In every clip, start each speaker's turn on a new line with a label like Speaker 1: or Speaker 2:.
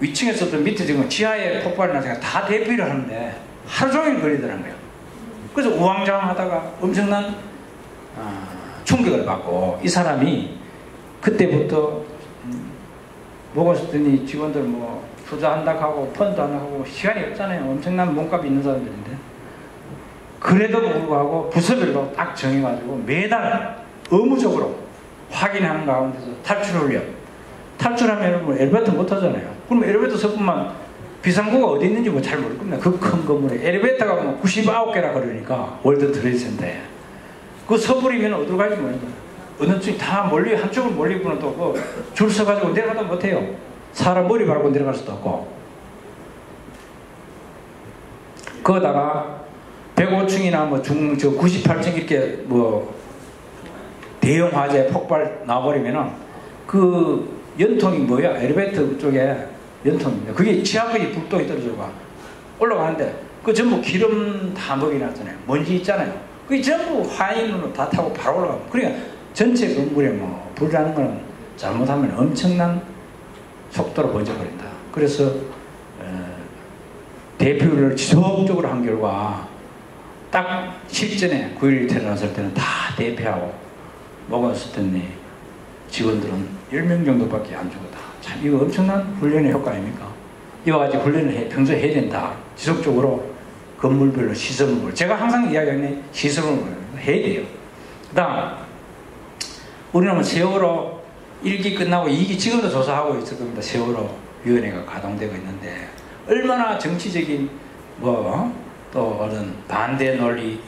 Speaker 1: 위층에서도 밑에 지금 지하에 폭발이 나서 다 대피를 하는데 하루 종일 걸리더라는 거예요. 그래서 우왕좌왕하다가 엄청난 충격을 받고 이 사람이 그때부터 먹었더니 직원들 뭐 투자한다고 하고 펀드 안 하고 시간이 없잖아요. 엄청난 몸값이 있는 사람들인데 그래도 불구하고 부서별로 딱 정해가지고 매달 의무적으로 확인하는 가운데서 탈출을 해요. 탈출하면 뭐 엘리베이터 못 타잖아요. 그럼 엘리베이터 서뿐만 비상구가 어디 있는지 뭐 잘 모를 겁니다. 그 큰 건물에 엘리베이터가 뭐 99개라 그러니까 월드 트레이드 센터에 그 서버리면 어디로 갈지 모르는 거예요. 어느 쪽이 다 멀리 한쪽으로 몰리고는 또 줄 서가지고 내려가다 못해요. 사람 머리 밟고 내려갈 수도 없고. 거기다가 105층이나 뭐 98층 이렇게 뭐 대형 화재 폭발 나버리면은 그 연통이 뭐야? 엘리베이터 쪽에 연통입니다. 그게 지하까지 불똥이 떨어져가 올라가는데 그 전부 기름 다 먹여놨잖아요. 먼지 있잖아요. 그게 전부 화인으로 다 타고 바로 올라가고. 그러니까 전체 건물에 뭐 불나는 거는 잘못하면 엄청난 속도로 번져버린다. 그래서 대피를 지속적으로 한 결과 딱 실전에 9.11 태어났을 때는 다 대피하고 먹었었더니 직원들은 10명 정도밖에 안 죽었다. 참 이거 엄청난 훈련의 효과 아닙니까? 이와 같이 훈련을 평소에 해야 된다. 지속적으로 건물별로 시설물 제가 항상 이야기하는 시설물을 해야 돼요. 그 다음 우리는 세월호 1기 끝나고 2기 지금도 조사하고 있을 겁니다. 세월호 위원회가 가동되고 있는데 얼마나 정치적인 또 어떤 반대 논리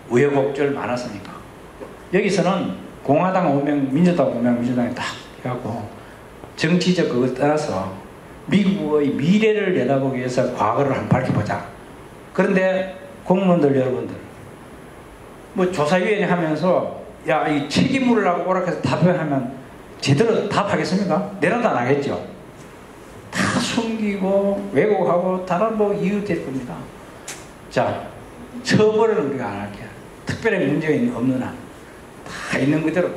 Speaker 1: 우여곡절 많았습니까? 여기서는 공화당 5명, 민주당 5명, 민주당이 딱 해갖고 정치적 그걸 따라서 미국의 미래를 내다보기 위해서 과거를 한번 밝혀보자. 그런데 공무원들 여러분들 뭐 조사위원회 하면서 야 이 책임을 하고 오락해서 답변하면 제대로 답하겠습니까? 내려도 안 하겠죠. 다 숨기고 왜곡하고 다른 뭐 이유 될 겁니다. 자, 처벌은 우리가 안 할게요. 특별히 문제가 없는 한 다 있는 그대로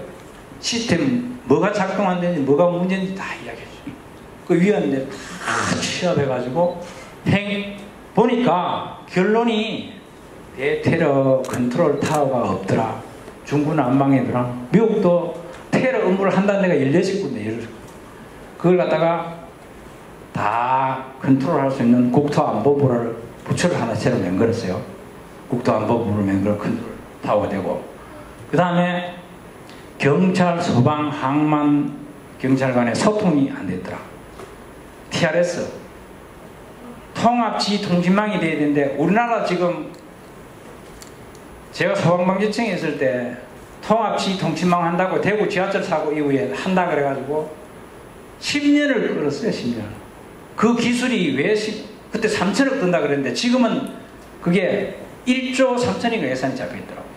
Speaker 1: 시스템 뭐가 작동 안 되는지 뭐가 문제인지 다 이야기해줘요. 그 위원들 다 취합해가지고 보니까 결론이 대테러 컨트롤 타워가 없더라. 중국은 안 망해더라. 미국도 테러 업무를 한다는 데가 16군데 그걸 갖다가 다 컨트롤할 수 있는 국토안보부를 부처를 하나 새로 만들었어요. 국토안보부를 만들어 컨트롤 타워가 되고 그 다음에 경찰, 소방, 항만, 경찰 간의 소통이 안 됐더라. TRS 통합지 통신망이 돼야 되는데 우리나라 지금 제가 소방방지청에 있을 때 통합지 통신망 한다고 대구 지하철 사고 이후에 한다 그래가지고 10년을 끌었어요. 10년. 그 기술이 왜 그때 3천억 든다 그랬는데 지금은 그게 1조 3천인가 예산이 잡혀있더라고요.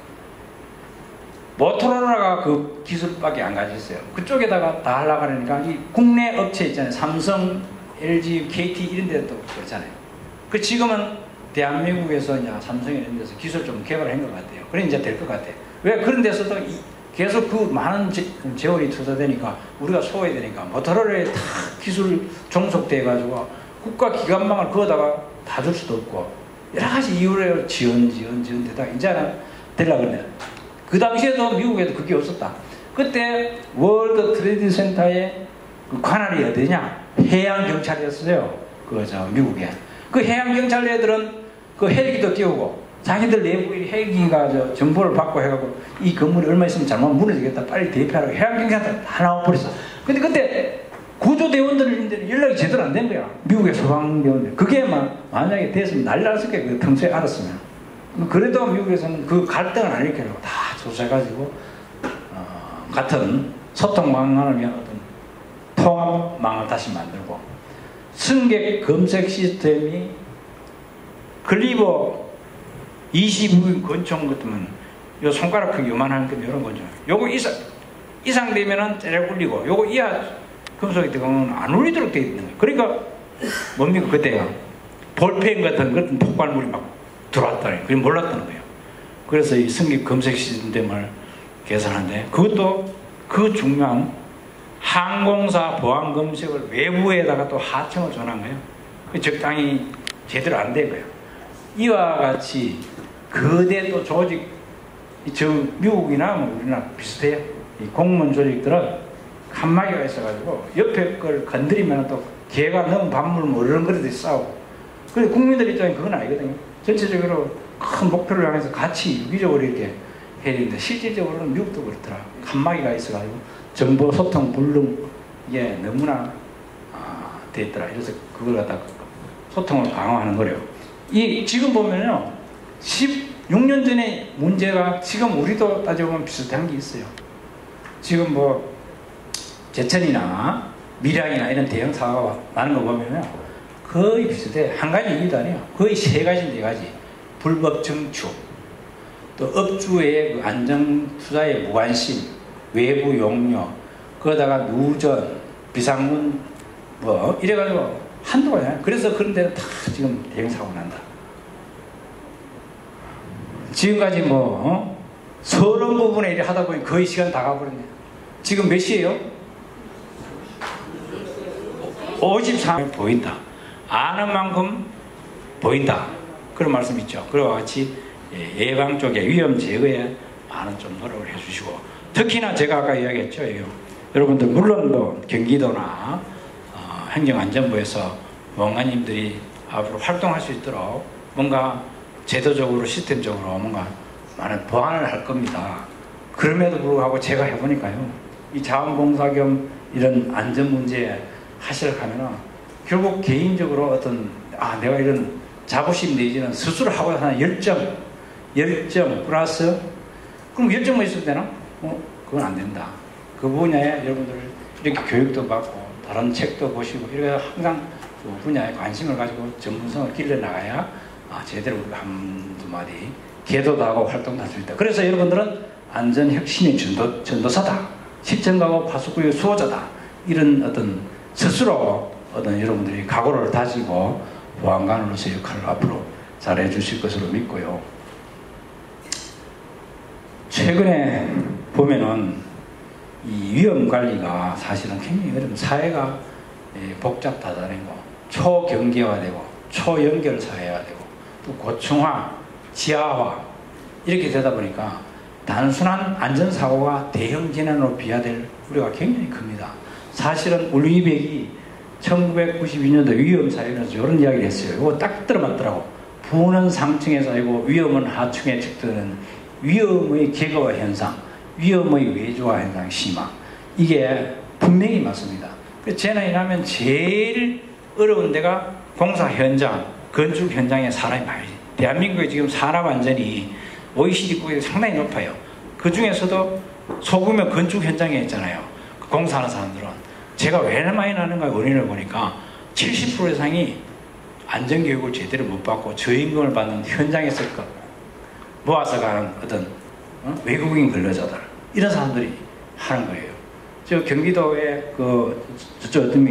Speaker 1: 모토로라가 그 기술밖에 안 가지고 있어요. 그쪽에다가 다 하려고 하니까 이 국내 업체 있잖아요. 삼성, LG, KT 이런 데도 그렇잖아요. 그 지금은 대한민국에서 삼성 이런 데서 기술 좀 개발한 것 같아요. 그래 이제 될 것 같아요. 왜 그런 데서도 계속 그 많은 재원이 투자되니까 우리가 소화해야 되니까 모토로라에 다 기술 종속돼 가지고 국가 기관망을 그거다가 다 줄 수도 없고 여러 가지 이유로 지원 되다가 이제는 되려고 그러네. 그 당시에도 미국에도 그게 없었다. 그때 월드 트레이드 센터의 그 관할이 어디냐? 해양 경찰이었어요. 미국에. 그 해양 경찰 애들은 그 헬기도 띄우고 자기들 내부 헬기가 정보를 받고 해가지고 이 건물이 얼마 있으면 잘못 무너지겠다. 빨리 대피하라고 해양 경찰 다 나와버렸어. 근데 그때 구조대원들 연락이 제대로 안 된 거야. 미국의 소방대원들. 그게 만약에 됐으면 난리 났을 거야. 그 평소에 알았으면. 그래도 미국에서는 그 갈등을 안 일으키려고 다 조사해가지고 같은 소통망을 위한 어떤 통합망을 다시 만들고 승객 검색 시스템이 글리버 20인 권총 같으면 요 손가락 크기 요만한 거 이런 권총 요거 이상 되면은 때려 굴리고 요거 이하 금속이 들어가면 안 울리도록 되어 있는 거예요. 그러니까 뭡니까 그때가 볼펜 같은 폭발물이 막 들어왔다니 그게 몰랐다는 거예요. 그래서 이 승객 검색 시스템을 개선하는데 그것도 그 중요한 항공사 보안 검색을 외부에다가 또 하청을 전한 거예요. 적당히 제대로 안 된 거예요. 이와 같이 거대 또 조직, 미국이나 뭐 우리나라 비슷해요. 이 공무원 조직들은 칸막이가 있어가지고 옆에 걸 건드리면 또 개가 너무 밥물 모르는 거리도 싸우고. 근데 국민들 입장에 그건 아니거든요. 전체적으로 큰 목표를 향해서 같이 유기적으로 이렇게 해야 되는데 실질적으로는 미국도 그렇더라. 칸막이가 있어가지고 정보 소통 불능 이게 너무나 돼 있더라. 그래서 그걸 갖다 소통을 강화하는 거래요. 지금 보면요, 16년 전에 문제가 지금 우리도 따져보면 비슷한 게 있어요. 지금 뭐 제천이나 밀양이나 이런 대형 사고가 나는 거 보면요, 거의 비슷해. 한 가지 이유도 아니에요. 거의 세 가지, 네 가지. 불법 증축, 또 업주의 그 안정 투자에 무관심, 외부 용료, 그러다가 누전, 비상문, 뭐 이래가지고 한도가 아니야. 그래서 그런 데는 다 지금 대형 사고 난다. 지금까지 서론 부분에 이래 하다 보니 거의 시간 다 가버렸네. 지금 몇 시예요? 53분 보인다. 아는 만큼 보인다. 그런 말씀 있죠. 그와 같이 예방 쪽에 위험 제거에 많은 좀 노력을 해주시고, 특히나 제가 아까 이야기했죠. 여러분들 물론 뭐 경기도나 행정안전부에서 원관님들이 앞으로 활동할 수 있도록 뭔가 제도적으로 시스템적으로 뭔가 많은 보완을 할 겁니다. 그럼에도 불구하고 제가 해보니까요, 이 자원봉사 겸 이런 안전 문제 하시려고 하면은 결국 개인적으로 어떤 내가 이런 자부심 내지는 스스로 하고자 하는 열정 플러스, 그럼 열정만 있으면 되나? 그건 안 된다. 그 분야에 여러분들 이렇게 교육도 받고 다른 책도 보시고 이렇게 항상 그 분야에 관심을 가지고 전문성을 길러 나가야 제대로 우리가 한두 마디 계도도 하고 활동도 할 수 있다. 그래서 여러분들은 안전혁신의 전도사다, 실천가고 파수구의 수호자다, 이런 어떤 스스로 여러분들이 각오를 다지고 보안관으로서 역할을 앞으로 잘해 주실 것으로 믿고요. 최근에 보면은 이 위험 관리가 사실은 굉장히 어려운, 사회가 복잡다단하고 초경계화되고 초연결 사회화 되고 또 고층화, 지하화 이렇게 되다 보니까 단순한 안전사고가 대형 재난으로 비화될 우려가 굉장히 큽니다. 사실은 울리백이 1992년도 위험사회에서 이런 이야기를 했어요. 이거 딱 들어맞더라고. 부는 상층에서 아니고 위험은 하층에 측도는 위험의 계급화 현상, 위험의 외조화 현상 심화, 이게 분명히 맞습니다. 재난이 나면 제일 어려운 데가 공사 현장, 건축 현장에 사람이 많이. 대한민국의 지금 산업 안전이 OECD국에 상당히 높아요. 그 중에서도 소규모 건축 현장에 있잖아요. 공사하는 사람들은. 제가 왜 많이 나는가 원인을 보니까 70% 이상이 안전교육을 제대로 못 받고 저임금을 받는 현장에서 모아서 가는 어떤 외국인 근로자들, 이런 사람들이 하는 거예요. 저 경기도에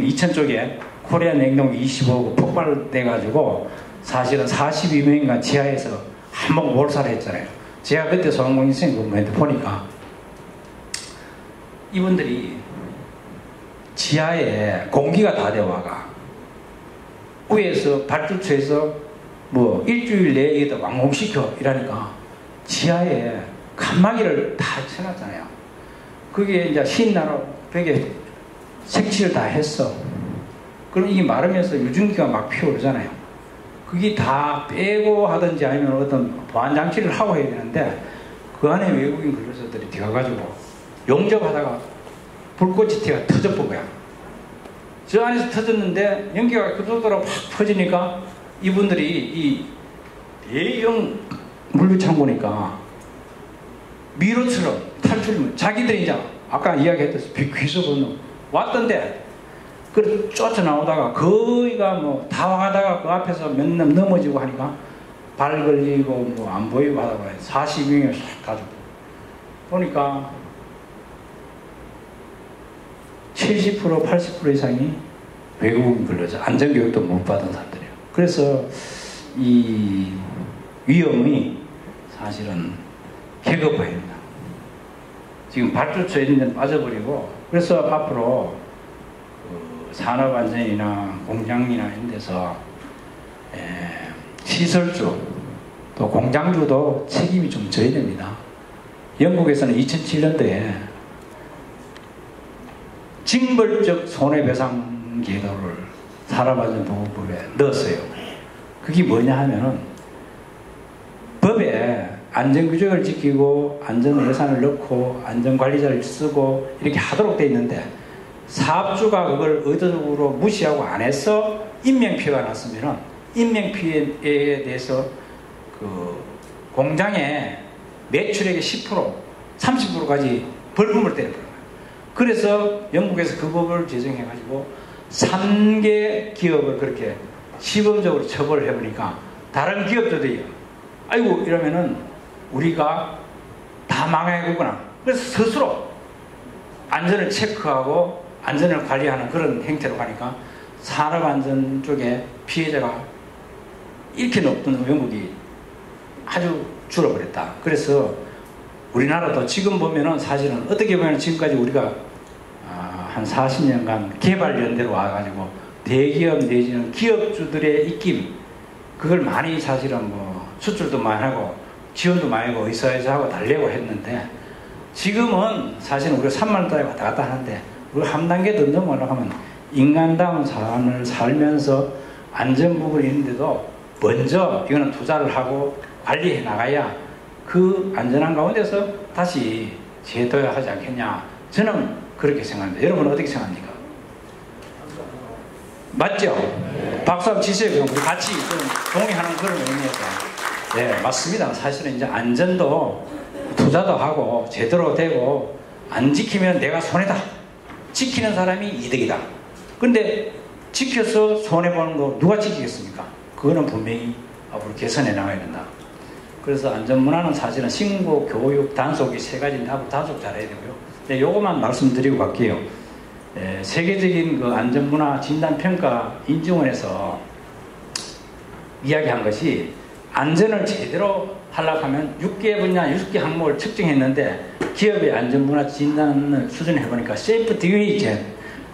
Speaker 1: 이천 쪽에 코리아 냉동 25구 폭발돼가지고 사실은 42명인가 지하에서 한번 몰살을 했잖아요. 제가 그때 소방공인생 근무했는데 보니까 이분들이 지하에 공기가 다 되어와가 위에서 발주처에서 뭐 일주일 내에 이게 완공시켜 이러니까 지하에 칸막이를 다 쳐놨잖아요. 그게 이제 신나로 벽에 색칠을 다 했어. 그럼 이게 마르면서 유증기가 막 피어오르잖아요. 그게 다 빼고 하든지 아니면 어떤 보안장치를 하고 해야 되는데 그 안에 외국인 근로자들이 들어가가지고 용접하다가 불꽃이 튀어 터져본 거야. 저 안에서 터졌는데 연기가 급속도로 확 퍼지니까 이분들이 이 대형 물류창고니까 미로처럼 탈출물, 자기들이 이제 아까 이야기했듯이 귀소번호 왔던데 그래 쫓아나오다가 거의가 뭐 다 와가다가 그 앞에서 몇 놈 넘어지고 하니까 발 걸리고 뭐 안 보이고 하다 보니 40명이 싹 가지고 보니까 70% 80% 이상이 외국인 근로자, 안전교육도 못 받은 사람들이에요. 그래서 이 위험이 사실은 계급화입니다. 지금 발주처에 있는 데는 빠져버리고 그래서 앞으로 그 산업안전이나 공장이나 이런 데서 시설주 또 공장주도 책임이 좀 져야 됩니다. 영국에서는 2007년도에 징벌적 손해배상 제도를 산업안전보건법에 넣었어요. 그게 뭐냐 하면은 법에 안전규정을 지키고 안전예산을 넣고 안전관리자를 쓰고 이렇게 하도록 돼 있는데 사업주가 그걸 의도적으로 무시하고 안 해서 인명피해가 났으면은 인명피해에 대해서 그 공장의 매출액의 10%, 30%까지 벌금을 때려버려요. 그래서 영국에서 그 법을 제정해가지고 3개 기업을 그렇게 시범적으로 처벌을 해보니까 다른 기업들이 아이고 이러면은 우리가 다 망해겠구나. 그래서 스스로 안전을 체크하고 안전을 관리하는 그런 행태로 가니까 산업안전 쪽에 피해자가 이렇게 높던 영국이 아주 줄어버렸다. 그래서 우리나라도 지금 보면은 사실은 어떻게 보면 지금까지 우리가 한 40년간 개발연대로 와가지고 대기업 내지는 기업주들의 입김 그걸 많이 사실은 뭐 수출도 많이 하고 지원도 많이 하고 의사회사하고 달래고 했는데 지금은 사실은 우리가 3만 달에 왔다 갔다 하는데 우리가 한 단계 더 넘어가면 인간다운 삶을 살면서 안전 부분이 있는데도 먼저 이거는 투자를 하고 관리해 나가야 그 안전한 가운데서 다시 제도화 하지 않겠냐. 저는 그렇게 생각합니다. 여러분은 어떻게 생각합니까? 맞죠? 박수 한번 치세요. 그럼 우리 같이 동의하는 그런 의미에서. 네, 맞습니다. 사실은 이제 안전도 투자도 하고 제대로 되고 안 지키면 내가 손해다. 지키는 사람이 이득이다. 근데 지켜서 손해보는 거 누가 지키겠습니까? 그거는 분명히 앞으로 개선해 나가야 된다. 그래서 안전문화는 사실은 신고, 교육, 단속이 세 가지인데 앞으로 단속 잘해야 되고요. 네, 요것만 말씀드리고 갈게요. 세계적인 그 안전문화 진단평가 인증원에서 이야기한 것이 안전을 제대로 하려고 하면 6개 분야, 6개 항목을 측정했는데 기업의 안전문화 진단을 수준해보니까 세이프티 웨이젠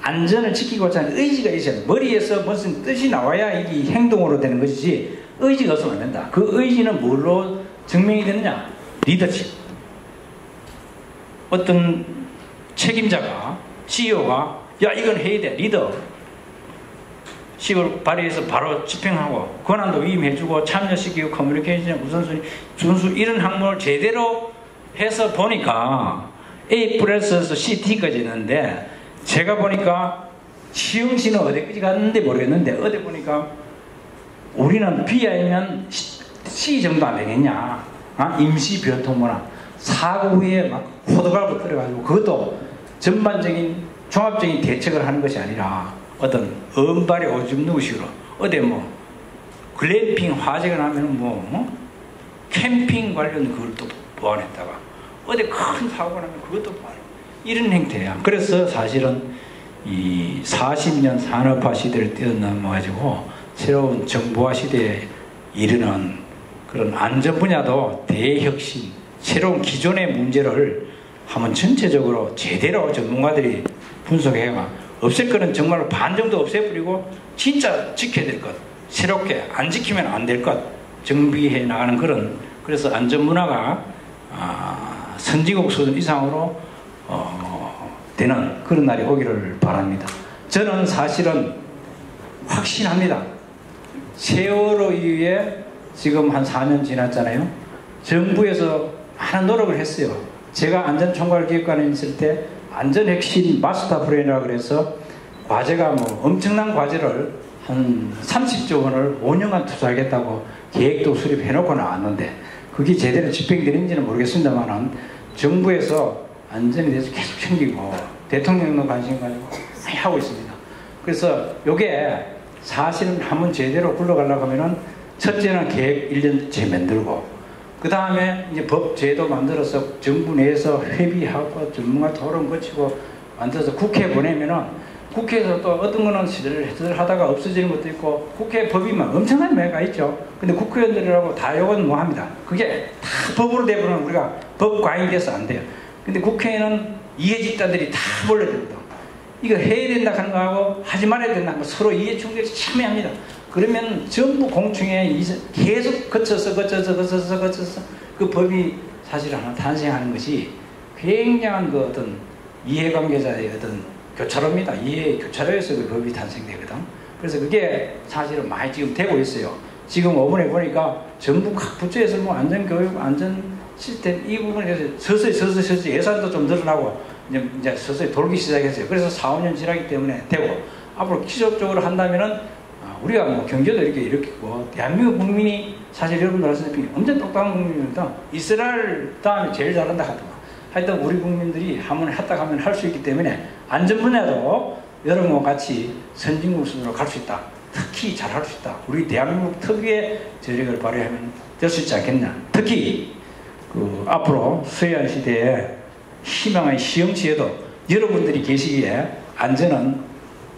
Speaker 1: 안전을 지키고자 하는 의지가 있어야 돼. 머리에서 무슨 뜻이 나와야 이게 행동으로 되는 것이지 의지가 없으면 안 된다. 그 의지는 뭘로 증명이 되느냐? 리더십. 어떤 책임자가 CEO가 야 이건 해야 돼. 리더. 식을 발휘해서 바로 집행하고 권한도 위임해주고 참여시키고 커뮤니케이션 우선순위 준수 이런 항목을 제대로 해서 보니까 A 플러스에서 C, T까지 있는데 제가 보니까 시흥시는 어디까지 갔는데 모르겠는데 어디 보니까 우리는 B 아니면 C 정도 안 되겠냐. 임시 변통문화 사고 후에 막 호들갑을 끌어가지고 그것도 전반적인 종합적인 대책을 하는 것이 아니라 어떤 은발에 오줌 누구식으로 어디 뭐 글램핑 화재가 나면 캠핑 관련 그걸 또 보완했다가 어디 큰 사고가 나면 그것도 보완 이런 행태야. 그래서 사실은 이 40년 산업화 시대를 뛰어넘어 가지고 새로운 정보화 시대에 이르는 그런 안전 분야도 대혁신 새로운 기존의 문제를 한번 전체적으로 제대로 전문가들이 분석해가 없앨 거는 정말로 반 정도 없애버리고 진짜 지켜야 될 것 새롭게 안 지키면 안 될 것 정비해 나가는 그런 그래서 안전문화가 선진국 수준 이상으로 되는 그런 날이 오기를 바랍니다. 저는 사실은 확신합니다. 세월호 이후에 지금 한 4년 지났잖아요. 정부에서 많은 노력을 했어요. 제가 안전총괄기획관에 있을 때 안전핵신 마스터 플랜이라고 그래서 과제가 엄청난 과제를 한 30조 원을 5년간 투자하겠다고 계획도 수립해놓고 나왔는데 그게 제대로 집행되는지는 모르겠습니다만 정부에서 안전에 대해서 계속 챙기고 대통령도 관심 가지고 많이 하고 있습니다. 그래서 이게 사실은 한번 제대로 굴러가려고 하면은 첫째는 계획 1년째 만들고 그 다음에 이제 법 제도 만들어서 정부 내에서 회비하고 전문가 토론 거치고 만들어서 국회에 보내면은 국회에서 또 어떤 거는 시들 하다가 없어지는 것도 있고 국회 법이면 엄청난 매가 있죠. 근데 국회의원들이라고 다 요건 합니다. 그게 다 법으로 되면 우리가 법 과잉돼서 안 돼요. 근데 국회에는 이해 집단들이 다 몰려들거든. 이거 해야 된다 하는 거하고 하지 말아야 된다 하는 거 서로 이해 충돌이 참여합니다. 그러면 전부 공충에 계속 거쳐서 그 법이 사실 하나 탄생하는 것이 굉장한 그 어떤 이해관계자의 어떤 교차로입니다. 이해 교차로에서 그 법이 탄생되거든. 그래서 그게 사실은 많이 지금 되고 있어요. 지금 5분에 보니까 전부 각 부처에서 뭐 안전교육, 안전 시스템 이 부분에 서서히 예산도 좀 늘어나고 이제 서서히 돌기 시작했어요. 그래서 4, 5년 지나기 때문에 되고 앞으로 기술적으로 한다면은 우리가 뭐 경제도 이렇게 일으키고 대한민국 국민이 사실 여러분들 아시다시피 엄청 똑똑한 국민입니다. 이스라엘 다음에 제일 잘한다 하더만. 하여튼 우리 국민들이 한번 했다 하면 할 수 있기 때문에 안전 분야도 여러분과 같이 선진국 수준으로 갈 수 있다. 특히 잘할 수 있다. 우리 대한민국 특유의 저력을 발휘하면 될 수 있지 않겠냐. 특히 그 앞으로 서해안 시대에 희망의 시험치에도 여러분들이 계시기에 안전은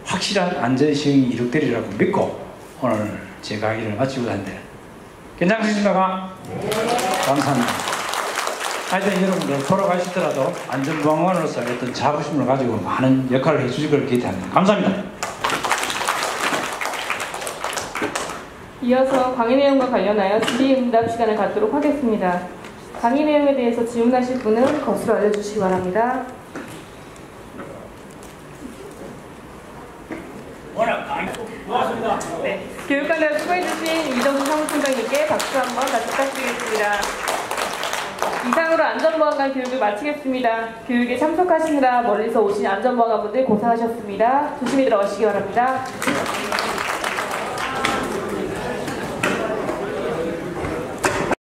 Speaker 1: 확실한 안전 시험이 이룩되리라고 믿고 오늘 제 강의를 마치고 하는데 괜찮으십니까? 네. 감사합니다. 하여튼 여러분들 돌아가시더라도 안전보안관으로서 어떤 자부심을 가지고 많은 역할을 해주실 걸 기대합니다. 감사합니다.
Speaker 2: 이어서 강의 내용과 관련하여 질의응답 시간을 갖도록 하겠습니다. 강의 내용에 대해서 질문하실 분은 것으로 알려주시기 바랍니다.
Speaker 1: 고맙습니다.
Speaker 2: 네, 교육관을 수고해주신 이정수 사무총장님께 박수 한번 다시 부탁드리겠습니다. 이상으로 안전보안관 교육을 마치겠습니다. 교육에 참석하시느라 멀리서 오신 안전보안관분들 고생하셨습니다. 조심히 들어가시기 바랍니다.